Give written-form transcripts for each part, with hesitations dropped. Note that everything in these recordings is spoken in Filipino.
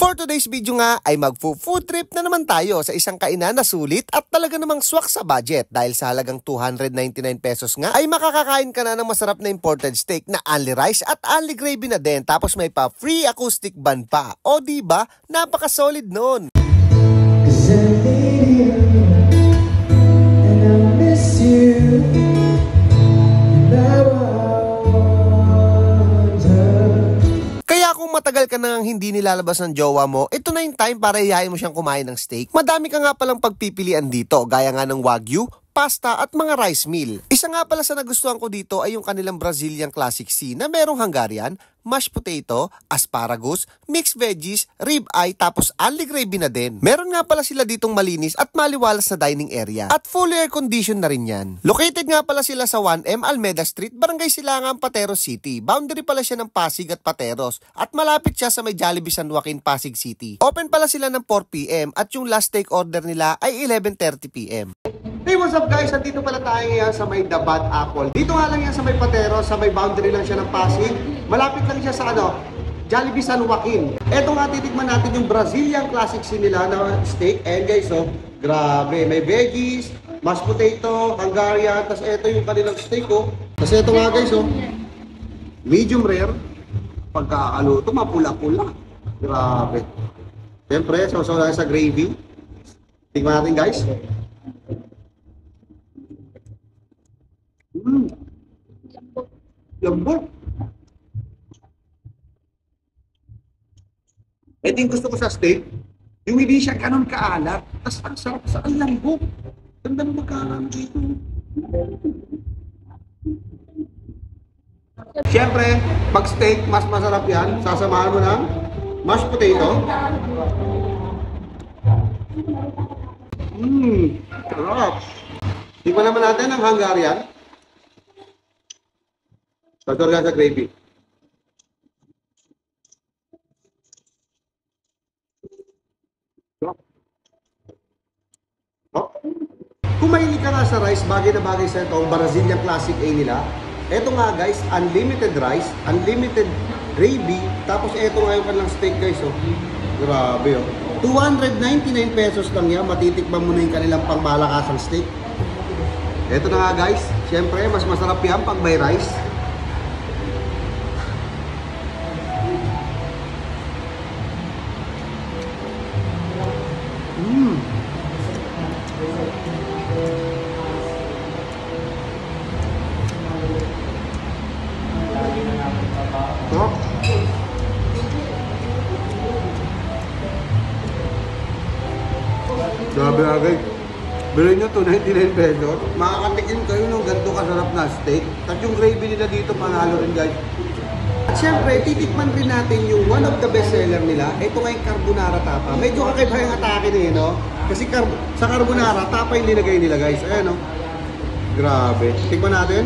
For today's video nga ay magfo-food trip na naman tayo sa isang kainan na sulit at talaga namang swak sa budget dahil sa halagang 299 pesos nga ay makakakain ka na ng masarap na imported steak na only rice at only gravy na din tapos may pa free acoustic band pa. O diba? Napaka-solid nun! Matagal ka nang hindi nilalabas ng jowa mo, ito na yung time para iyayin mo siyang kumain ng steak. Madami ka nga palang pagpipilian dito, gaya nga ng Wagyu, pasta at mga rice meal. Isa nga pala sa nagustuhan ko dito ay yung kanilang Brazilian Classic C na merong Hungarian, mashed potato, asparagus, mixed veggies, rib eye, tapos only gravy na din. Meron nga pala sila ditong malinis at maliwalas na dining area. At fully air condition na rin yan. Located nga pala sila sa 1M Almeda Street, Barangay Silangan, Pateros City. Boundary pala siya ng Pasig at Pateros. At malapit siya sa may Jollibee San Joaquin, Pasig City. Open pala sila ng 4 PM at yung last take order nila ay 11:30 PM. Hey, what's up guys? Nandito pala tayo ngayon sa may The Bad Apple. Dito nga lang yan sa may Pateros, sa may boundary lang siya ng Pasig. Malapit lang siya sa Jollibee San Joaquin. Eto nga, titikman natin yung Brazilian Classic C nila na steak. And guys, grabe. May veggies, mashed potato, Hungarian, tapos eto yung kanilang steak, Tapos eto nga guys, medium rare. Pagkakaluto, mapula-pula. Grabe. Siyempre, sausaw lang sa gravy. Tingnan natin guys. Lambot. Ito yung gusto ko sa steak, yung hindi siya ganun kaalat, tapos ang sarap sa ang lambot. Ganda mo magkakaroon dito. Siyempre, pag steak, mas masarap yan. Sasamahan mo ng mashed potato. Sarap. Tingnan naman natin ang Hungarian. Tatawag sa gravy. Kung mahilig ka nga sa rice, bagay na bagay sa ito, ang Brazilian Classic A nila. Ito nga guys, unlimited rice, unlimited gravy, tapos ito nga yung kanilang steak guys, Grabe, 299 pesos lang yan, matitikman mo na yung kanilang pangmalakasang steak. Ito na nga guys, syempre mas masarap yan pag may rice. Grabe agay. Bilhin nyo 299 pesos. Makakatikim kayo ng ganito kasarap na steak. At yung gravy nila dito panalo rin guys. At syempre, titikman rin natin yung one of the best seller nila. Ito kayong carbonara tapa. Medyo kakaiba yung atake niya, no? Kasi sa carbonara, tapa yung nilagay nila guys. Ayan, no? Grabe. Tikman natin.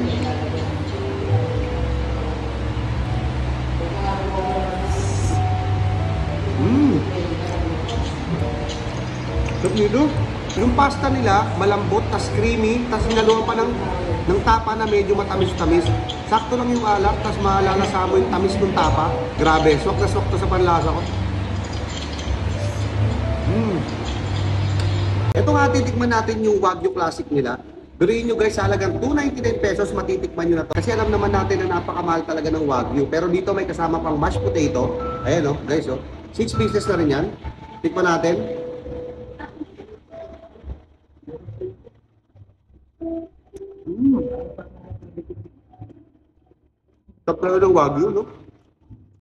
Look nito. Yung pasta nila, malambot, tas creamy, tas nilagawan pa ng tapa na medyo matamis-tamis. Sakto lang yung alat, tas malalasa mo yung tamis ng tapa. Grabe, swak na swak to sa panlasa ko. Ito nga, titikman natin yung Wagyu Classic nila. Durin nyo guys, halagang 299 pesos, matitikman nyo na to. Kasi alam naman natin na napakamahal talaga ng Wagyu. Pero dito may kasama pang mashed potato. Ayan guys, 6 pieces na rin yan. Tikman natin. Top talaga ng Wagyu, no?